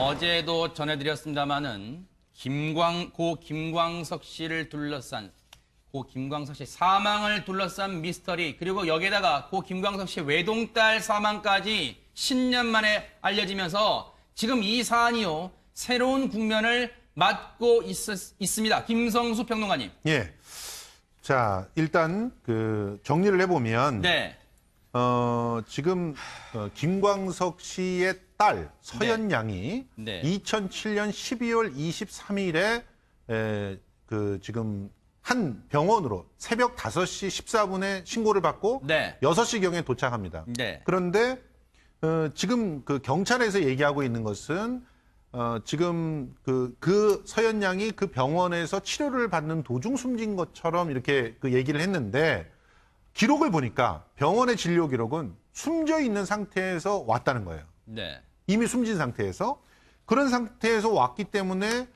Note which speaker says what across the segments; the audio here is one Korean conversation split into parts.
Speaker 1: 어제도 전해드렸습니다마는 고 김광석 씨를 둘러싼 고 김광석 씨 사망을 둘러싼 미스터리, 그리고 여기에다가 고 김광석 씨의 외동딸 사망까지 10년 만에 알려지면서 지금 이 사안이요 새로운 국면을 맞고 있습니다. 김성수 평론가님.
Speaker 2: 예. 자, 일단 정리를 해보면
Speaker 1: 네.
Speaker 2: 지금 김광석 씨의 딸 서연 양이
Speaker 1: 네.
Speaker 2: 2007년 12월 23일에 지금 한 병원으로 새벽 5시 14분에 신고를 받고
Speaker 1: 네.
Speaker 2: 6시경에 도착합니다.
Speaker 1: 네.
Speaker 2: 그런데 지금 경찰에서 얘기하고 있는 것은 지금 그 서연 양이 그 병원에서 치료를 받는 도중 숨진 것처럼 이렇게 얘기를 했는데, 기록을 보니까 병원의 진료 기록은 숨져 있는 상태에서 왔다는 거예요.
Speaker 1: 네.
Speaker 2: 이미 숨진 상태에서. 그런 상태에서 왔기 때문에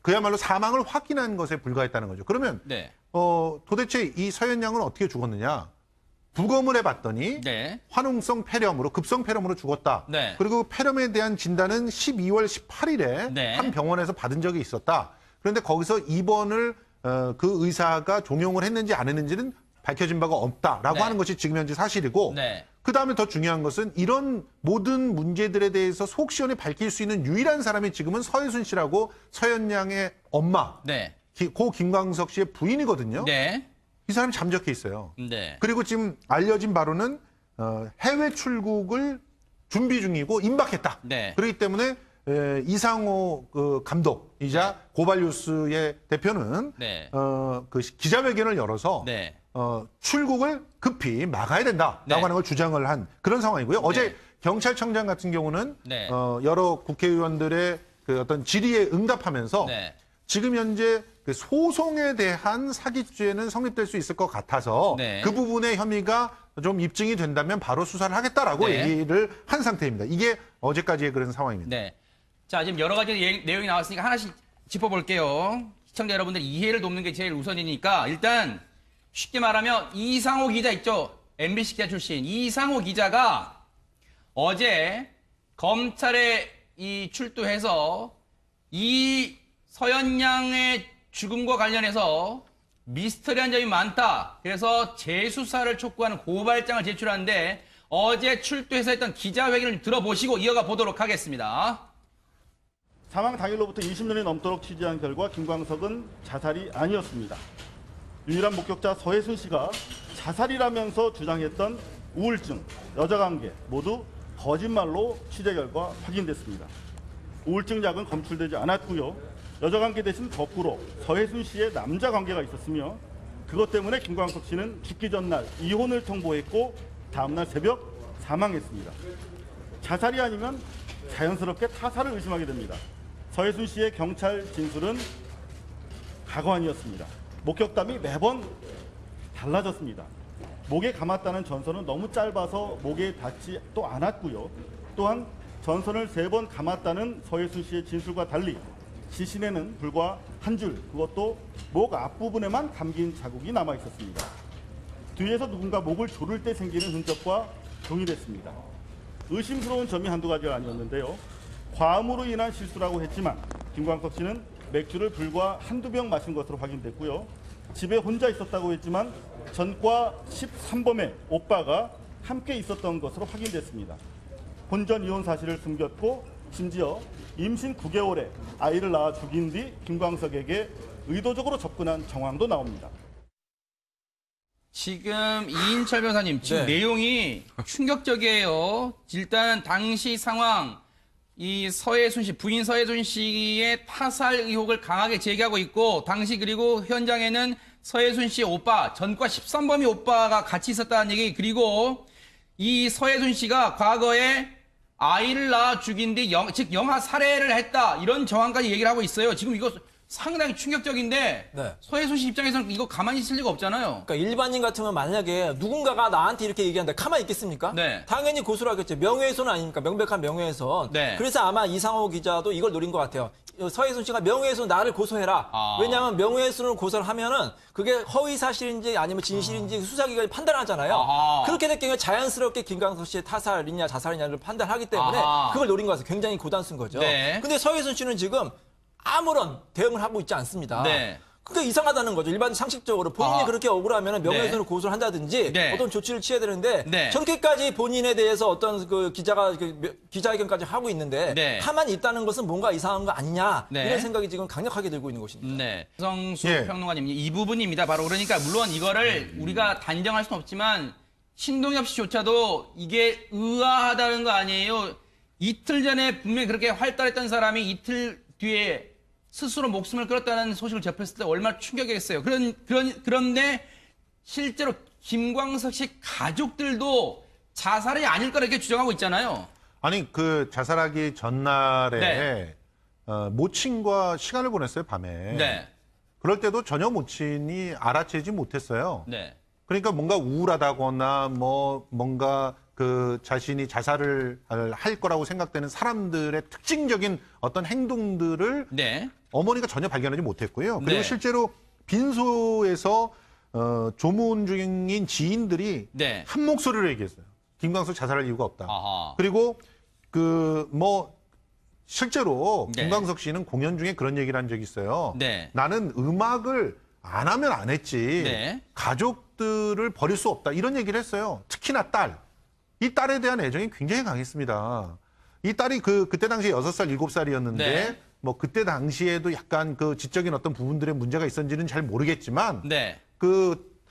Speaker 2: 그야말로 사망을 확인한 것에 불과했다는 거죠. 그러면
Speaker 1: 네.
Speaker 2: 도대체 이 서연 양은 어떻게 죽었느냐? 부검을 해봤더니
Speaker 1: 네.
Speaker 2: 화농성 폐렴으로, 급성 폐렴으로 죽었다.
Speaker 1: 네.
Speaker 2: 그리고 폐렴에 대한 진단은 12월 18일에
Speaker 1: 네.
Speaker 2: 한 병원에서 받은 적이 있었다. 그런데 거기서 입원을 그 의사가 종용을 했는지 안 했는지는 밝혀진 바가 없다라고
Speaker 1: 네.
Speaker 2: 하는 것이 지금 현재 사실이고,
Speaker 1: 네.
Speaker 2: 그다음에 더 중요한 것은 이런 모든 문제들에 대해서 속 시원히 밝힐 수 있는 유일한 사람이 지금은 서예순 씨라고 서연 양의 엄마,
Speaker 1: 네.
Speaker 2: 고 김광석 씨의 부인이거든요.
Speaker 1: 네.
Speaker 2: 이 사람이 잠적해 있어요.
Speaker 1: 네.
Speaker 2: 그리고 지금 알려진 바로는 해외 출국을 준비 중이고 임박했다.
Speaker 1: 네.
Speaker 2: 그렇기 때문에 이상호 감독이자 고발뉴스의 대표는
Speaker 1: 네.
Speaker 2: 기자회견을 열어서
Speaker 1: 네.
Speaker 2: 출국을 급히 막아야 된다라고
Speaker 1: 네.
Speaker 2: 하는 걸 주장을 한 그런 상황이고요. 어제 경찰청장 같은 경우는
Speaker 1: 네.
Speaker 2: 여러 국회의원들의 어떤 질의에 응답하면서
Speaker 1: 네.
Speaker 2: 지금 현재 소송에 대한 사기죄는 성립될 수 있을 것 같아서
Speaker 1: 네.
Speaker 2: 그 부분의 혐의가 좀 입증이 된다면 바로 수사를 하겠다라고
Speaker 1: 네.
Speaker 2: 얘기를 한 상태입니다. 이게 어제까지의 그런 상황입니다.
Speaker 1: 네. 자, 지금 여러 가지 내용이 나왔으니까 하나씩 짚어볼게요. 시청자 여러분들 이해를 돕는 게 제일 우선이니까 일단 쉽게 말하면 이상호 기자 있죠? MBC 기자 출신 이상호 기자가 어제 검찰에 출두해서 이 서연 양의 죽음과 관련해서 미스터리한 점이 많다. 그래서 재수사를 촉구하는 고발장을 제출하는데 어제 출두해서 했던 기자회견을 들어보시고 이어가 보도록 하겠습니다.
Speaker 3: 사망 당일로부터 20년이 넘도록 취재한 결과 김광석은 자살이 아니었습니다. 유일한 목격자 서예순 씨가 자살이라면서 주장했던 우울증, 여자관계 모두 거짓말로 취재 결과 확인됐습니다. 우울증 약은 검출되지 않았고요. 여자관계 대신 거꾸로 서예순 씨의 남자관계가 있었으며 그것 때문에 김광석 씨는 죽기 전날 이혼을 통보했고 다음날 새벽 사망했습니다. 자살이 아니면 자연스럽게 타살을 의심하게 됩니다. 서예순 씨의 경찰 진술은 가관이었습니다. 목격담이 매번 달라졌습니다. 목에 감았다는 전선은 너무 짧아서 목에 닿지도 않았고요. 또한 전선을 3번 감았다는 서예순 씨의 진술과 달리 시신에는 불과 한 줄, 그것도 목 앞부분에만 감긴 자국이 남아 있었습니다. 뒤에서 누군가 목을 조를 때 생기는 흔적과 동일했습니다. 의심스러운 점이 한두 가지가 아니었는데요. 과음으로 인한 실수라고 했지만 김광석 씨는 맥주를 불과 한두 병 마신 것으로 확인됐고요. 집에 혼자 있었다고 했지만 전과 13범의 오빠가 함께 있었던 것으로 확인됐습니다. 혼전 이혼 사실을 숨겼고 심지어 임신 9개월에 아이를 낳아 죽인 뒤 김광석에게 의도적으로 접근한 정황도 나옵니다.
Speaker 1: 지금 이인철 변호사님, 지금 내용이 충격적이에요. 일단 당시 상황, 이 서예순 씨, 부인 서예순 씨의 타살 의혹을 강하게 제기하고 있고, 당시 그리고 현장에는 서예순 씨의 오빠, 전과 13범위 오빠가 같이 있었다는 얘기, 그리고 이 서예순 씨가 과거에 아이를 낳아 죽인 뒤 즉 영아 살해를 했다, 이런 정황까지 얘기를 하고 있어요. 지금 이거 상당히 충격적인데
Speaker 4: 네.
Speaker 1: 서해순 씨 입장에서는 이거 가만히 있을 리가 없잖아요.
Speaker 4: 그러니까 일반인 같으면 만약에 누군가가 나한테 이렇게 얘기한다 가만히 있겠습니까?
Speaker 1: 네.
Speaker 4: 당연히 고소를 하겠죠. 명예훼손 아닙니까? 명백한 명예훼손.
Speaker 1: 네.
Speaker 4: 그래서 아마 이상호 기자도 이걸 노린 것 같아요. 서해순 씨가 명예훼손 나를 고소해라.
Speaker 1: 아.
Speaker 4: 왜냐하면 명예훼손을 고소를 하면은 그게 허위 사실인지 아니면 진실인지 수사기관이 판단하잖아요.
Speaker 1: 아하.
Speaker 4: 그렇게 될 경우에 자연스럽게 김광석 씨의 타살이냐 자살이냐를 판단하기 때문에
Speaker 1: 아하.
Speaker 4: 그걸 노린 것 같아요. 굉장히 고단수인 거죠.
Speaker 1: 네.
Speaker 4: 근데 서해순 씨는 지금 아무런 대응을 하고 있지 않습니다.
Speaker 1: 네.
Speaker 4: 그게 이상하다는 거죠. 일반 상식적으로 본인이
Speaker 1: 아.
Speaker 4: 그렇게 억울하면 명예훼손을
Speaker 1: 네.
Speaker 4: 고소를 한다든지
Speaker 1: 네.
Speaker 4: 어떤 조치를 취해야 되는데
Speaker 1: 네.
Speaker 4: 저렇게까지 본인에 대해서 어떤 그 기자가 기자회견까지 하고 있는데
Speaker 1: 네.
Speaker 4: 가만히 있다는 것은 뭔가 이상한 거 아니냐
Speaker 1: 네.
Speaker 4: 이런 생각이 지금 강력하게 들고 있는 것입니다.
Speaker 1: 네. 성수
Speaker 2: 예.
Speaker 1: 평론가님, 이 부분입니다. 바로 그러니까 물론 이거를 우리가 단정할 수는 없지만 신동엽 씨조차도 이게 의아하다는 거 아니에요. 이틀 전에 분명히 그렇게 활달했던 사람이 이틀 뒤에 스스로 목숨을 끊었다는 소식을 접했을 때 얼마나 충격이겠어요. 그런데 실제로 김광석 씨 가족들도 자살이 아닐 거라 이렇게 주장하고 있잖아요.
Speaker 2: 아니 그 자살하기 전날에
Speaker 1: 네.
Speaker 2: 모친과 시간을 보냈어요 밤에.
Speaker 1: 네.
Speaker 2: 그럴 때도 전혀 모친이 알아채지 못했어요.
Speaker 1: 네.
Speaker 2: 그러니까 뭔가 우울하다거나 뭔가 그 자신이 자살을 할 거라고 생각되는 사람들의 특징적인 어떤 행동들을
Speaker 1: 네.
Speaker 2: 어머니가 전혀 발견하지 못했고요. 그리고
Speaker 1: 네.
Speaker 2: 실제로 빈소에서 조문 중인 지인들이
Speaker 1: 네.
Speaker 2: 한 목소리로 얘기했어요. 김광석 자살할 이유가 없다.
Speaker 1: 아하.
Speaker 2: 그리고 실제로
Speaker 1: 네.
Speaker 2: 김광석 씨는 공연 중에 그런 얘기를 한 적이 있어요.
Speaker 1: 네.
Speaker 2: 나는 음악을 안 하면 안 했지.
Speaker 1: 네.
Speaker 2: 가족들을 버릴 수 없다. 이런 얘기를 했어요. 특히나 딸. 이 딸에 대한 애정이 굉장히 강했습니다. 이 딸이 그때 당시에 6살, 7살이었는데
Speaker 1: 네.
Speaker 2: 뭐 그때 당시에도 약간 그 지적인 어떤 부분들의 문제가 있었는지는 잘 모르겠지만
Speaker 1: 네.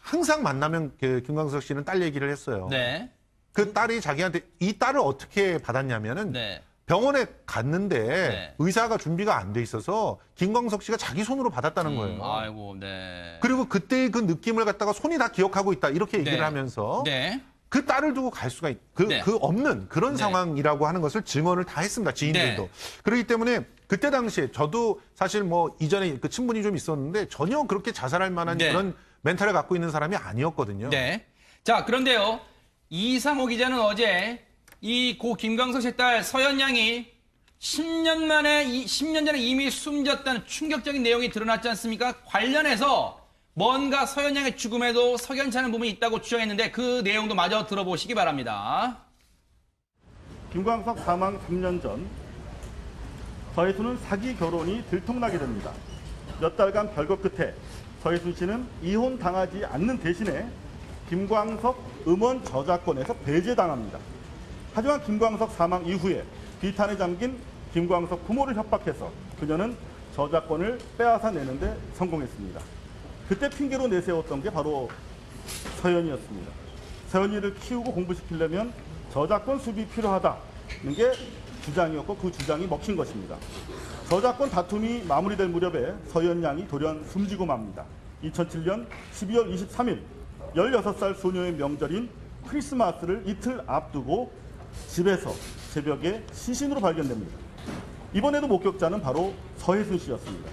Speaker 2: 항상 만나면 김광석 씨는 딸 얘기를 했어요.
Speaker 1: 네.
Speaker 2: 그 딸이 자기한테 이 딸을 어떻게 받았냐면은
Speaker 1: 네.
Speaker 2: 병원에 갔는데
Speaker 1: 네.
Speaker 2: 의사가 준비가 안 돼 있어서 김광석 씨가 자기 손으로 받았다는 거예요.
Speaker 1: 아이고, 네.
Speaker 2: 그리고 그때의 그 느낌을 갖다가 손이 다 기억하고 있다 이렇게 얘기를
Speaker 1: 네.
Speaker 2: 하면서
Speaker 1: 네.
Speaker 2: 그 딸을 두고 갈 수가
Speaker 1: 네.
Speaker 2: 없는 그런
Speaker 1: 네.
Speaker 2: 상황이라고 하는 것을 증언을 다 했습니다. 지인들도.
Speaker 1: 네.
Speaker 2: 그렇기 때문에 그때 당시에 저도 사실 뭐 이전에 그 친분이 좀 있었는데 전혀 그렇게 자살할 만한
Speaker 1: 네.
Speaker 2: 그런 멘탈을 갖고 있는 사람이 아니었거든요.
Speaker 1: 네. 자, 그런데요. 이상호 기자는 어제 이 고 김광석 씨 딸 서연 양이 10년 전에 이미 숨졌다는 충격적인 내용이 드러났지 않습니까? 관련해서 뭔가 서연 양의 죽음에도 석연치 않은 부분이 있다고 주장했는데 그 내용도 마저 들어보시기 바랍니다.
Speaker 3: 김광석 사망 3년 전 서해순은 사기 결혼이 들통나게 됩니다. 몇 달간 별거 끝에 서해순 씨는 이혼당하지 않는 대신에 김광석 음원 저작권에서 배제당합니다. 하지만 김광석 사망 이후에 비탄에 잠긴 김광석 부모를 협박해서 그녀는 저작권을 빼앗아 내는데 성공했습니다. 그때 핑계로 내세웠던 게 바로 서연이었습니다. 서연이를 키우고 공부시키려면 저작권 수입이 필요하다는 게 주장이었고 그 주장이 먹힌 것입니다. 저작권 다툼이 마무리될 무렵에 서연 양이 돌연 숨지고 맙니다. 2007년 12월 23일 16살 소녀의 명절인 크리스마스를 이틀 앞두고 집에서 새벽에 시신으로 발견됩니다. 이번에도 목격자는 바로 서해순 씨였습니다.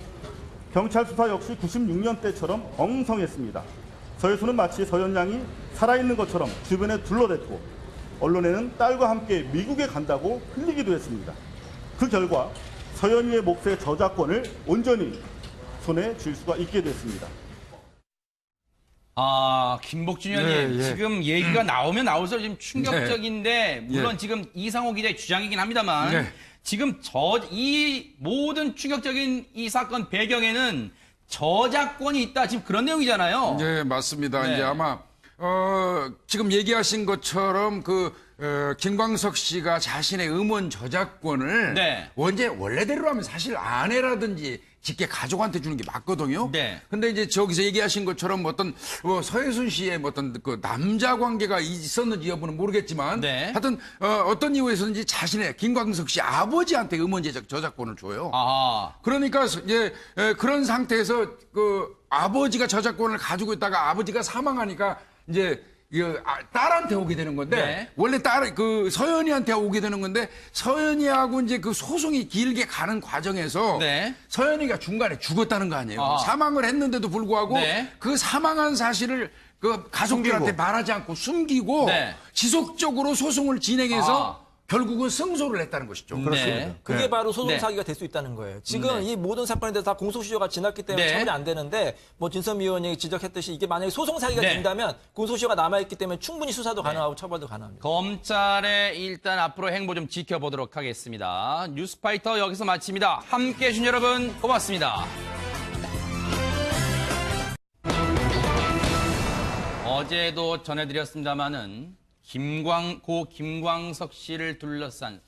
Speaker 3: 경찰 수사 역시 96년 때처럼 엉성했습니다. 서해순은 마치 서연 양이 살아있는 것처럼 주변에 둘러댔고 언론에는 딸과 함께 미국에 간다고 흘리기도 했습니다. 그 결과 서연이의 몫의 저작권을 온전히 손에 쥘 수가 있게 됐습니다.
Speaker 1: 아, 김복준 의원님,
Speaker 5: 예.
Speaker 1: 지금 얘기가 나오면 나올수록 지금 충격적인데, 물론
Speaker 5: 예.
Speaker 1: 지금 이상호 기자의 주장이긴 합니다만,
Speaker 5: 예.
Speaker 1: 지금 이 모든 충격적인 이 사건 배경에는 저작권이 있다. 지금 그런 내용이잖아요.
Speaker 5: 네, 맞습니다.
Speaker 1: 네.
Speaker 5: 이제 아마 지금 얘기하신 것처럼 김광석 씨가 자신의 음원 저작권을
Speaker 1: 네.
Speaker 5: 원래대로 하면 사실 아내라든지 직계 가족한테 주는 게 맞거든요.
Speaker 1: 네.
Speaker 5: 근데 이제 저기서 얘기하신 것처럼 어떤 서해순 씨의 어떤 그 남자 관계가 있었는지 여부는 모르겠지만
Speaker 1: 네.
Speaker 5: 하여튼 어떤 이유에서든지 자신의 김광석 씨 아버지한테 음원 제작 저작권을 줘요.
Speaker 1: 아,
Speaker 5: 그러니까 이제 그런 상태에서 그 아버지가 저작권을 가지고 있다가 아버지가 사망하니까 이제 딸한테 오게 되는 건데
Speaker 1: 네.
Speaker 5: 원래 딸 그 서연이한테 오게 되는 건데 서연이하고 이제 그 소송이 길게 가는 과정에서
Speaker 1: 네.
Speaker 5: 서연이가 중간에 죽었다는 거 아니에요.
Speaker 1: 아.
Speaker 5: 사망을 했는데도 불구하고
Speaker 1: 네.
Speaker 5: 그 사망한 사실을 그 가족들한테
Speaker 2: 숨기고.
Speaker 5: 말하지 않고 숨기고
Speaker 1: 네.
Speaker 5: 지속적으로 소송을 진행해서
Speaker 1: 아.
Speaker 5: 결국은 승소를 했다는 것이죠.
Speaker 1: 네.
Speaker 4: 그게
Speaker 2: 네.
Speaker 4: 바로 소송
Speaker 1: 네.
Speaker 4: 사기가 될 수 있다는 거예요. 지금 이 모든 사건에 대해서 다 공소시효가 지났기 때문에
Speaker 1: 네.
Speaker 4: 처벌이 안 되는데 뭐 진선미 의원이 지적했듯이 이게 만약에 소송 사기가
Speaker 1: 네.
Speaker 4: 된다면 공소시효가 남아있기 때문에 충분히 수사도 가능하고 처벌도 가능합니다.
Speaker 1: 검찰의 일단 앞으로 행보 좀 지켜보도록 하겠습니다. 뉴스파이터 여기서 마칩니다. 함께해 주신 여러분 고맙습니다. 어제도 전해드렸습니다마는 고 김광석 씨를 둘러싼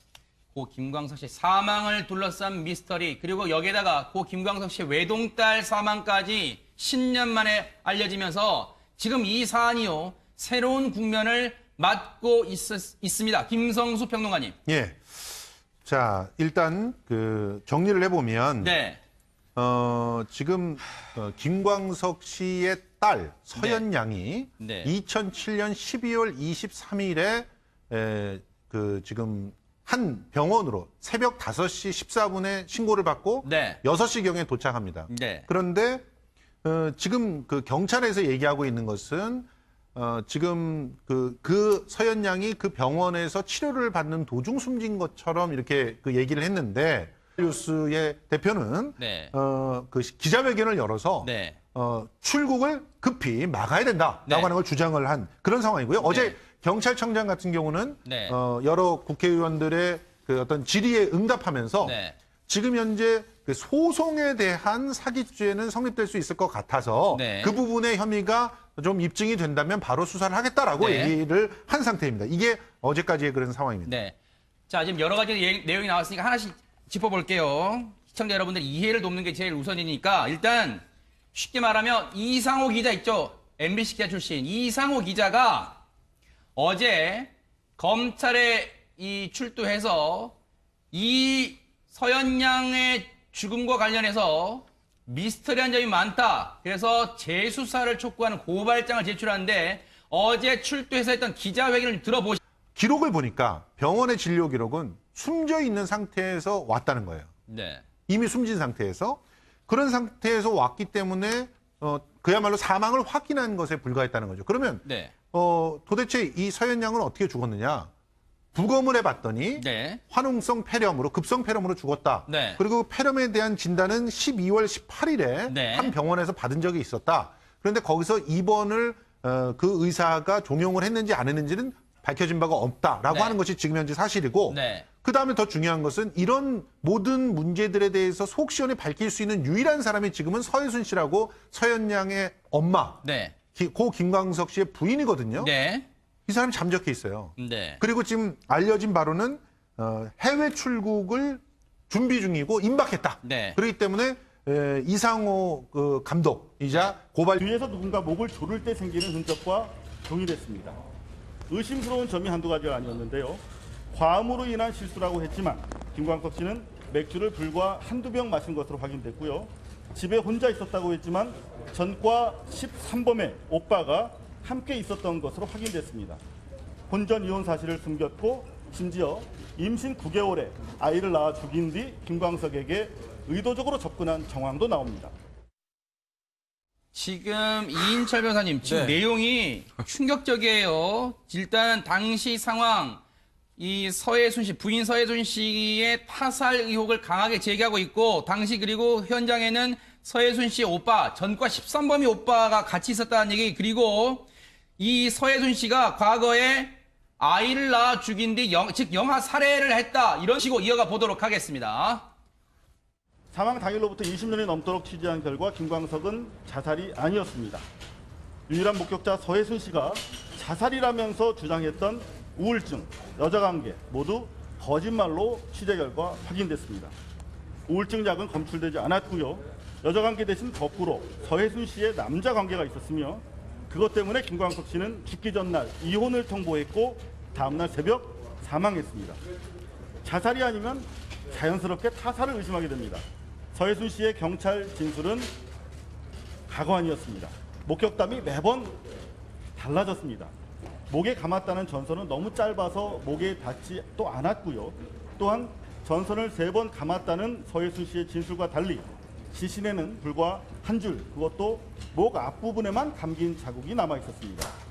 Speaker 1: 고 김광석 씨 사망을 둘러싼 미스터리, 그리고 여기에다가 고 김광석 씨의 외동딸 사망까지 10년 만에 알려지면서 지금 이 사안이요 새로운 국면을 맞고 있습니다. 김성수 평론가님.
Speaker 2: 예. 자, 일단 그 정리를 해보면
Speaker 1: 네.
Speaker 2: 지금 김광석 씨의 딸 서연 양이
Speaker 1: 네.
Speaker 2: 2007년 12월 23일에 그 지금 한 병원으로 새벽 5시 14분에 신고를 받고
Speaker 1: 네.
Speaker 2: 6시경에 도착합니다.
Speaker 1: 네.
Speaker 2: 그런데 지금 그 경찰에서 얘기하고 있는 것은 지금 그 서연 양이 그 병원에서 치료를 받는 도중 숨진 것처럼 이렇게 그 얘기를 했는데 뉴스의 대표는
Speaker 1: 네.
Speaker 2: 그 기자회견을 열어서
Speaker 1: 네.
Speaker 2: 출국을 급히 막아야 된다라고
Speaker 1: 네.
Speaker 2: 하는 걸 주장을 한 그런 상황이고요. 어제 경찰청장 같은 경우는
Speaker 1: 네.
Speaker 2: 여러 국회의원들의 그 어떤 질의에 응답하면서
Speaker 1: 네.
Speaker 2: 지금 현재 그 소송에 대한 사기죄는 성립될 수 있을 것 같아서
Speaker 1: 네.
Speaker 2: 그 부분의 혐의가 좀 입증이 된다면 바로 수사를 하겠다라고
Speaker 1: 네.
Speaker 2: 얘기를 한 상태입니다. 이게 어제까지의 그런 상황입니다.
Speaker 1: 네. 자, 지금 여러 가지 내용이 나왔으니까 하나씩 짚어볼게요. 시청자 여러분들 이해를 돕는 게 제일 우선이니까 일단 쉽게 말하면 이상호 기자 있죠? MBC 기자 출신 이상호 기자가 어제 검찰에 출두해서 이 서연 양의 죽음과 관련해서 미스터리한 점이 많다. 그래서 재수사를 촉구하는 고발장을 제출하는데 어제 출두해서 했던 기자회견을 들어보시죠.
Speaker 2: 기록을 보니까 병원의 진료 기록은 숨져 있는 상태에서 왔다는 거예요.
Speaker 1: 네.
Speaker 2: 이미 숨진 상태에서 그런 상태에서 왔기 때문에 그야말로 사망을 확인한 것에 불과했다는 거죠. 그러면
Speaker 1: 네.
Speaker 2: 도대체 이 서연 양은 어떻게 죽었느냐? 부검을 해봤더니
Speaker 1: 네.
Speaker 2: 화농성 폐렴으로 급성 폐렴으로 죽었다.
Speaker 1: 네.
Speaker 2: 그리고 폐렴에 대한 진단은 12월 18일에
Speaker 1: 네.
Speaker 2: 한 병원에서 받은 적이 있었다. 그런데 거기서 입원을 그 의사가 종용을 했는지 안 했는지는 밝혀진 바가 없다라고
Speaker 1: 네.
Speaker 2: 하는 것이 지금 현재 사실이고
Speaker 1: 네.
Speaker 2: 그다음에 더 중요한 것은 이런 모든 문제들에 대해서 속 시원히 밝힐 수 있는 유일한 사람이 지금은 서혜순 씨라고 서연 양의 엄마
Speaker 1: 네.
Speaker 2: 고 김광석 씨의 부인이거든요.
Speaker 1: 네.
Speaker 2: 이 사람이 잠적해 있어요.
Speaker 1: 네.
Speaker 2: 그리고 지금 알려진 바로는 해외 출국을 준비 중이고 임박했다.
Speaker 1: 네.
Speaker 2: 그렇기 때문에 이상호 그 감독이자 고발
Speaker 3: 뒤에서 누군가 목을 조를 때 생기는 흔적과 동일했습니다. 의심스러운 점이 한두 가지가 아니었는데요. 과음으로 인한 실수라고 했지만 김광석 씨는 맥주를 불과 한두 병 마신 것으로 확인됐고요. 집에 혼자 있었다고 했지만 전과 13범의 오빠가 함께 있었던 것으로 확인됐습니다. 혼전 이혼 사실을 숨겼고 심지어 임신 9개월에 아이를 낳아 죽인 뒤 김광석에게 의도적으로 접근한 정황도 나옵니다.
Speaker 1: 지금 이인철 변호사님, 지금
Speaker 4: 네.
Speaker 1: 내용이 충격적이에요. 일단 당시 상황, 이 서혜순 씨, 부인 서혜순 씨의 타살 의혹을 강하게 제기하고 있고, 당시 그리고 현장에는 서혜순 씨의 오빠, 전과 13범위 오빠가 같이 있었다는 얘기, 그리고 이 서혜순 씨가 과거에 아이를 낳아 죽인 뒤 즉 영아 살해를 했다. 이런 식으로 이어가 보도록 하겠습니다.
Speaker 3: 사망 당일로부터 20년이 넘도록 취재한 결과 김광석은 자살이 아니었습니다. 유일한 목격자 서혜순 씨가 자살이라면서 주장했던 우울증, 여자관계 모두 거짓말로 취재 결과 확인됐습니다. 우울증 약은 검출되지 않았고요. 여자관계 대신 거꾸로 서혜순 씨의 남자관계가 있었으며 그것 때문에 김광석 씨는 죽기 전날 이혼을 통보했고 다음날 새벽 사망했습니다. 자살이 아니면 자연스럽게 타살을 의심하게 됩니다. 서혜순 씨의 경찰 진술은 가관이었습니다. 목격담이 매번 달라졌습니다. 목에 감았다는 전선은 너무 짧아서 목에 닿지 또 않았고요. 또한 전선을 3번 감았다는 서예순 씨의 진술과 달리 시신에는 불과 한 줄, 그것도 목 앞부분에만 감긴 자국이 남아 있었습니다.